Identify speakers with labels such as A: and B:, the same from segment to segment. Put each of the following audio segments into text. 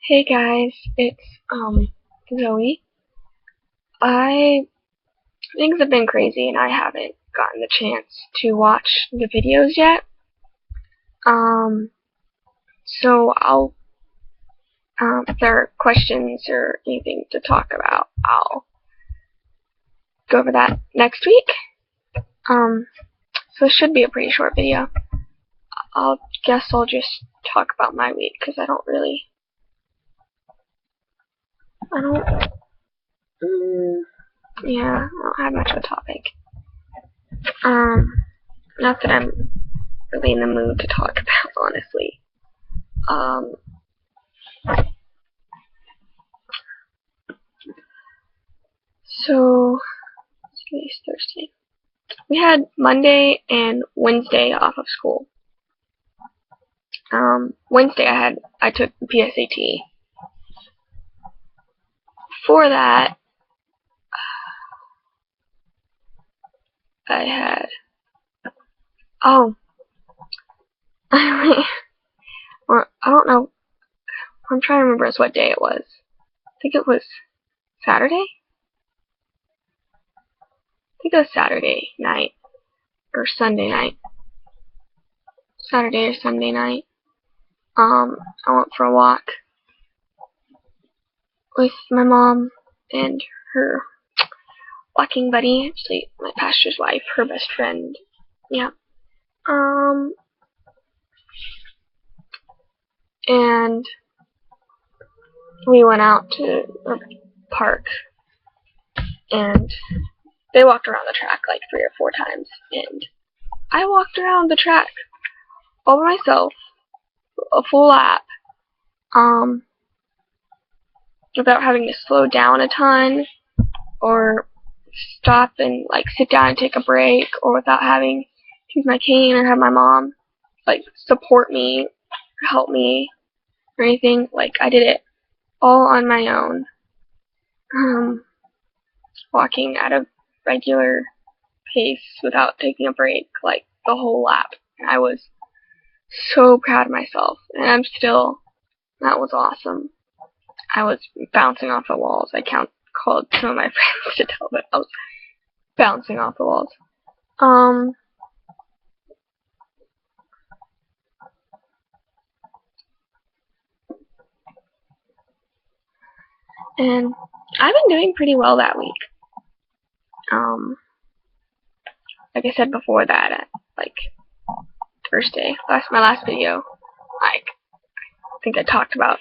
A: Hey guys, it's Zoe. I Things have been crazy and I haven't gotten the chance to watch the videos yet. Um so if there are questions or anything to talk about, I'll go over that next week. Um so it should be a pretty short video. I'll just talk about my week because I don't yeah, I don't have much of a topic. Not that I'm really in the mood to talk about, honestly. Um, so today's Thursday. We had Monday and Wednesday off of school. Wednesday I took the PSAT. For that, I had I don't know. I'm trying to remember what day it was. I think it was Saturday. I think it was Saturday night or Sunday night. Saturday or Sunday night. I went for a walk with my mom and her walking buddy, actually my pastor's wife, her best friend. Yeah. And we went out to a park and they walked around the track like 3 or 4 times, and I walked around the track all by myself, a full lap, without having to slow down a ton or stop and like sit down and take a break, or without having to use my cane or have my mom like support me or help me or anything. Like, I did it all on my own, walking at a regular pace without taking a break, like the whole lap. And I was so proud of myself, and I'm still. That was awesome. I was bouncing off the walls. Called some of my friends to tell them I was bouncing off the walls. And I've been doing pretty well that week. Like I said before that, like Thursday, my last video, like I think I talked about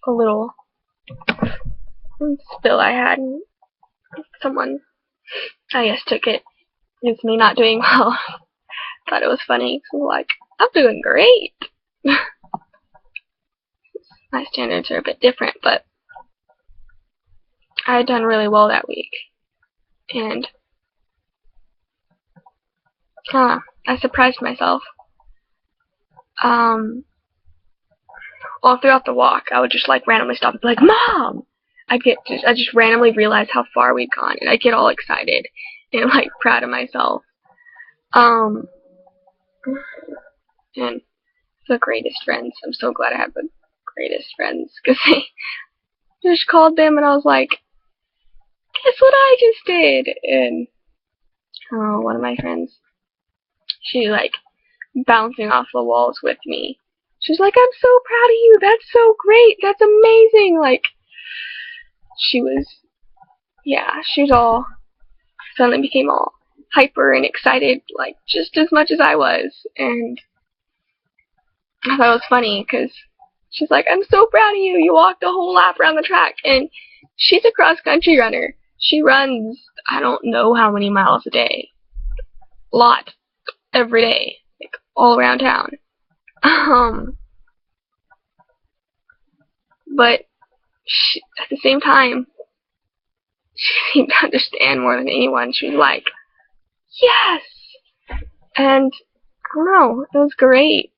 A: a little spill I had, and someone, I guess, took it as me not doing well. Thought it was funny. So like, I'm doing great. My standards are a bit different, but I had done really well that week, and I surprised myself. All throughout the walk, I would just like randomly stop and be like, "Mom!" I just randomly realize how far we'd gone, and I get all excited and like proud of myself. And the greatest friends. I'm so glad I have the greatest friends, because I just called them and I was like, "Guess what I just did?" And one of my friends, she like bouncing off the walls with me. She's like, "I'm so proud of you. That's so great. That's amazing." Like, she was all suddenly became all hyper and excited, like just as much as I was. And I thought it was funny because she's like, "I'm so proud of you. You walked a whole lap around the track." And she's a cross country runner. She runs, I don't know how many miles a day. A lot. Every day. Like, all around town. But at the same time, she seemed to understand more than anyone. She was like, "Yes!" And I don't know, it was great.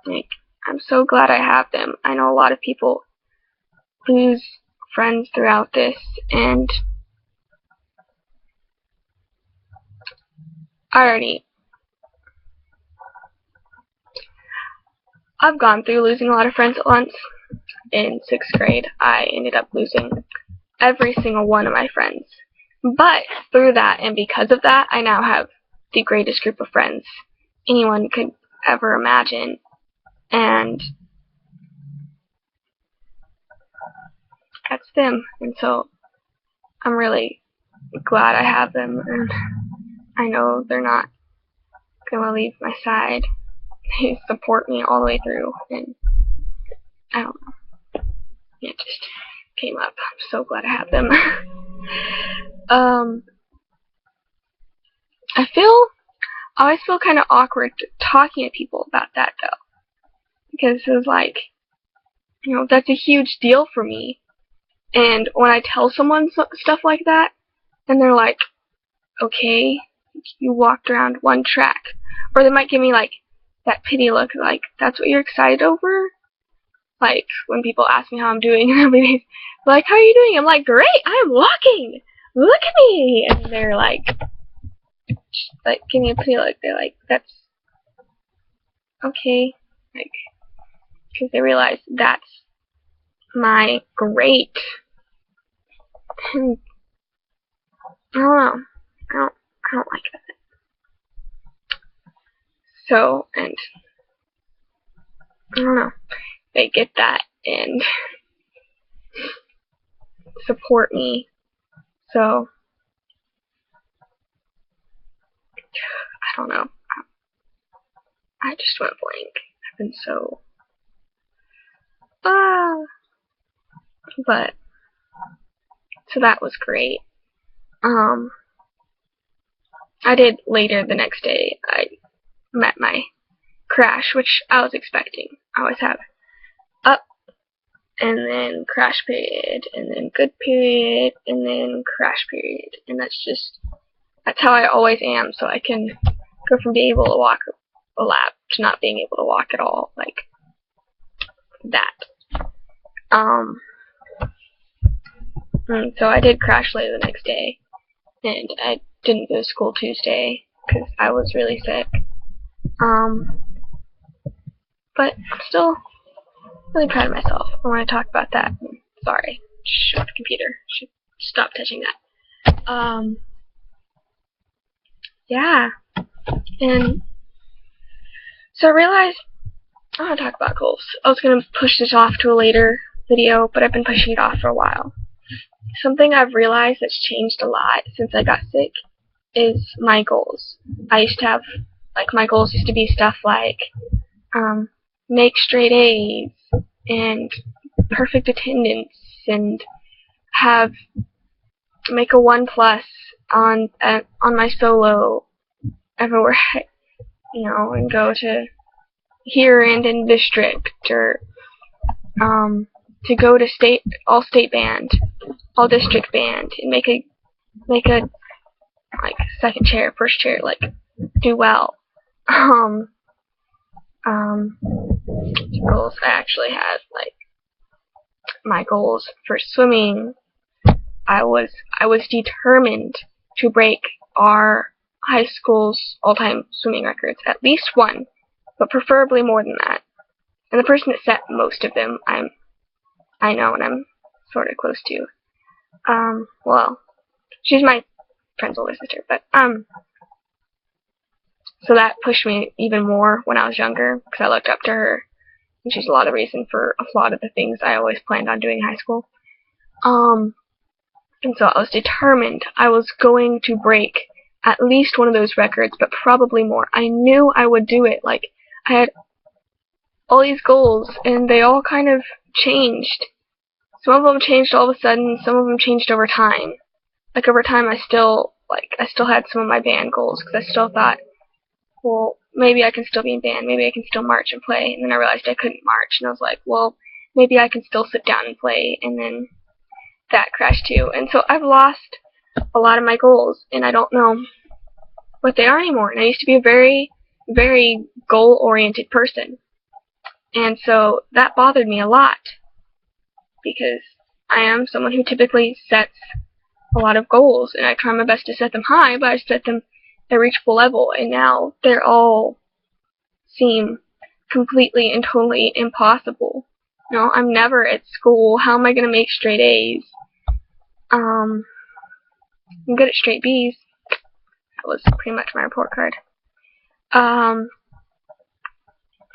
A: Like, I'm so glad I have them. I know a lot of people lose friends throughout this, and I've gone through losing a lot of friends at once. in 6th grade, I ended up losing every single one of my friends. But through that and because of that, I now have the greatest group of friends anyone could ever imagine. And that's them. And so I'm really glad I have them. And I know they're not going to leave my side. They support me all the way through. And I don't know. It just came up. I'm so glad I have them. I always feel kind of awkward talking to people about that, though. Because it was like, you know, that's a huge deal for me. And when I tell someone stuff like that, and they're like, okay, you walked around one track. Or they might give me, like, that pity look, like, that's what you're excited over? Like, when people ask me how I'm doing, and they're like, how are you doing? I'm like, great, I'm walking! Look at me! And they're like, give me a pity look. They're like, that's okay. Like, because they realize that's my great. And I don't know. I don't like that. So, and I don't know. They get that and support me. So, I don't know. I just went blank. I've been so... But, so that was great. I did later the next day. I met my crash, which I was expecting. I always have up, and then crash period, and then good period, and then crash period. And that's how I always am, so I can go from being able to walk a lap to not being able to walk at all, like that. And so I did crash later the next day, and I didn't go to school Tuesday because I was really sick. But I'm still really proud of myself. I want to talk about that. Sorry, shut the computer. Should stop touching that. Yeah. And so I realized I want to talk about goals. I was going to push this off to a later video, but I've been pushing it off for a while. Something I've realized that's changed a lot since I got sick is my goals. I used to have, my goals used to be stuff like, make straight A's, and perfect attendance, and make a 1+ on my solo everywhere, and go to here and in district, or to go to all state band, all district band, and make a second chair, first chair, do well. Goals I actually had, my goals for swimming. I was determined to break our high school's all-time swimming records, at least one, but preferably more than that. And the person that set most of them, I know, and I'm sort of close to. Well, she's my friend's older sister, but so that pushed me even more when I was younger, because I looked up to her, and she's a lot of reason for a lot of the things I always planned on doing in high school. And so I was determined I was going to break at least one of those records, but probably more. I knew I would do it. I had all these goals, and they all kind of changed. Some of them changed all of a sudden, some of them changed over time. Over time, I still had some of my band goals, because I still thought, well, maybe I can still be in band, maybe I can still march and play, and then I realized I couldn't march, and I was like, well, maybe I can still sit down and play, and then that crashed too. And so I've lost a lot of my goals, and I don't know what they are anymore. And I used to be a very, very goal-oriented person, and so that bothered me a lot, because I am someone who typically sets a lot of goals, and I try my best to set them high, but I set them at a reachable level, and now they're all seem completely and totally impossible. No, I'm never at school. How am I going to make straight A's? I'm good at straight B's. That was pretty much my report card.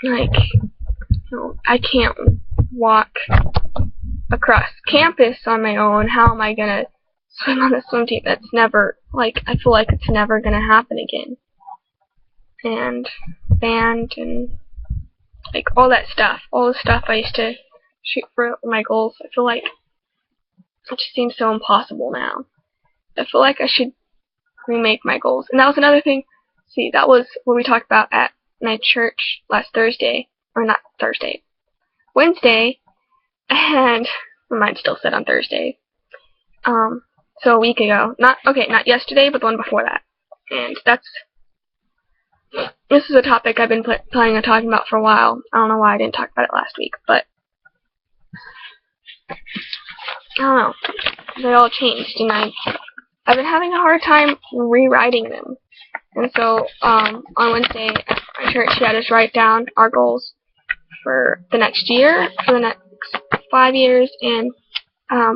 A: Like, I can't walk across campus on my own. How am I going to swim on a swim team? That's never, like, I feel like it's never going to happen again. And band and, like, all that stuff. All the stuff I used to shoot for my goals. I feel like it just seems so impossible now. I feel like I should remake my goals. And that was another thing. See, that was what we talked about at my church last Thursday. Or not Thursday. Wednesday. And mine still said on Thursday. So a week ago. Not yesterday, but the one before that. And this is a topic I've been planning on talking about for a while. I don't know why I didn't talk about it last week, but I don't know. They all changed, and I've been having a hard time rewriting them. And so on Wednesday at my church, she had us write down our goals for the next year, for the next 5 years, and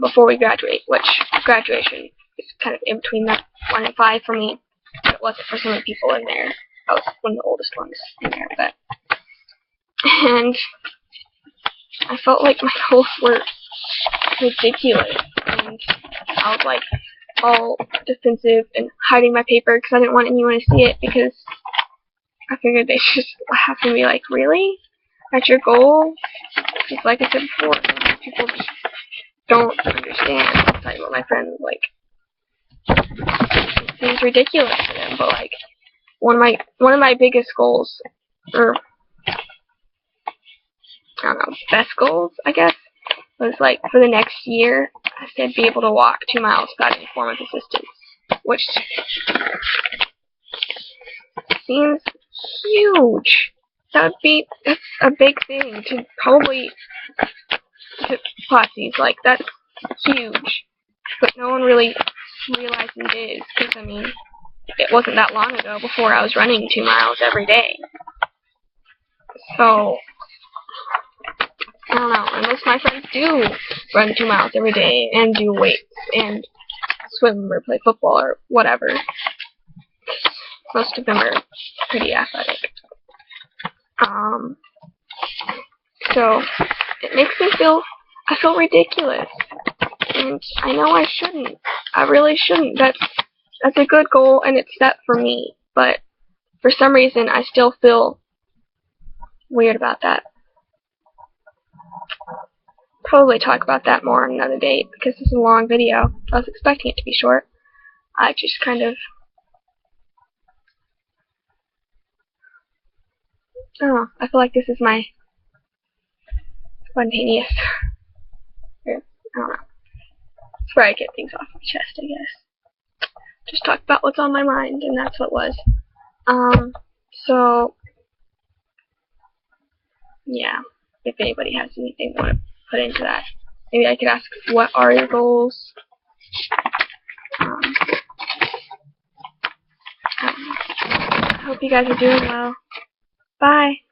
A: before we graduate, which graduation is kind of in between that 1 and 5 for me. It wasn't for some of the people in there. I was one of the oldest ones in there, and I felt like my goals were ridiculous, and I was like all defensive and hiding my paper because I didn't want anyone to see it, because I figured they should have to be like, really? That's your goal? Just like I said before, people just don't understand. I was talking about my friends, like, it seems ridiculous to them, but like one of my biggest goals, or I don't know, best goals, I guess, was like for the next year, I said be able to walk 2 miles without any form of assistance, which seems huge. That's a big thing to probably to Potsy's, like, that's huge, but no one really realizes it is, because I mean, it wasn't that long ago before I was running 2 miles every day. So I don't know, and most of my friends do run 2 miles every day and do weights and swim or play football or whatever. Most of them are pretty athletic. So it makes me I feel ridiculous, and I know I shouldn't. I really shouldn't. That's a good goal, and it's set for me, but for some reason I still feel weird about that. Probably talk about that more on another date, because this is a long video. I was expecting it to be short. I just kind of, I don't know, I feel like this is my spontaneous, I don't know, it's where I get things off my chest, I guess. Just talk about what's on my mind, and that's what it was. So, yeah, if anybody has anything they want to put into that, maybe I could ask, what are your goals? I hope you guys are doing well. Bye.